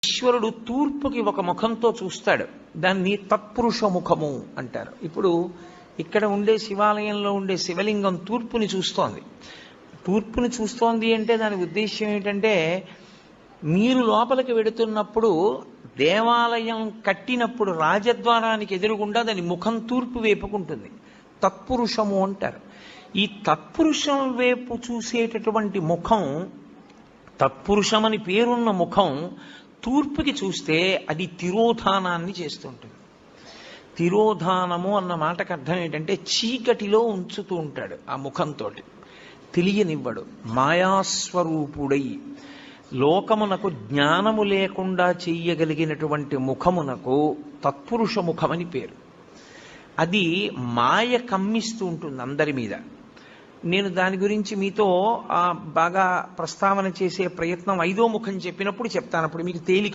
ఈశ్వరుడు తూర్పుకి ఒక ముఖంతో చూస్తాడు, దాన్ని తత్పురుష ముఖము అంటారు. ఇప్పుడు ఇక్కడ ఉండే శివాలయంలో ఉండే శివలింగం తూర్పుని చూస్తోంది. తూర్పుని చూస్తోంది అంటే దాని ఉద్దేశ్యం ఏంటంటే, మీరు లోపలికి వెడుతున్నప్పుడు దేవాలయం కట్టినప్పుడు రాజద్వారానికి ఎదురుగుండా దాని ముఖం తూర్పు వైపుకుంటుంది. తత్పురుషము అంటారు. ఈ తత్పురుషం వైపు చూసేటటువంటి ముఖం, తత్పురుషమని పేరున్న ముఖం తూర్పుకి చూస్తే అది తిరోధానాన్ని చేస్తుంటుంది. తిరోధానము అన్న మాటకు అర్థం ఏంటంటే చీకటిలో ఉంచుతూ ఉంటాడు. ఆ ముఖంతో తెలియనివ్వడు. మాయాస్వరూపుడై లోకమునకు జ్ఞానము లేకుండా చెయ్యగలిగినటువంటి ముఖమునకు తత్పురుష ముఖమని పేరు. అది మాయ కమ్మిస్తూ ఉంటుంది అందరి మీద. నేను దాని గురించి మీతో బాగా ప్రస్తావన చేసే ప్రయత్నం 5వ ముఖం చెప్పినప్పుడు చెప్తాను. అప్పుడు మీకు తేలిక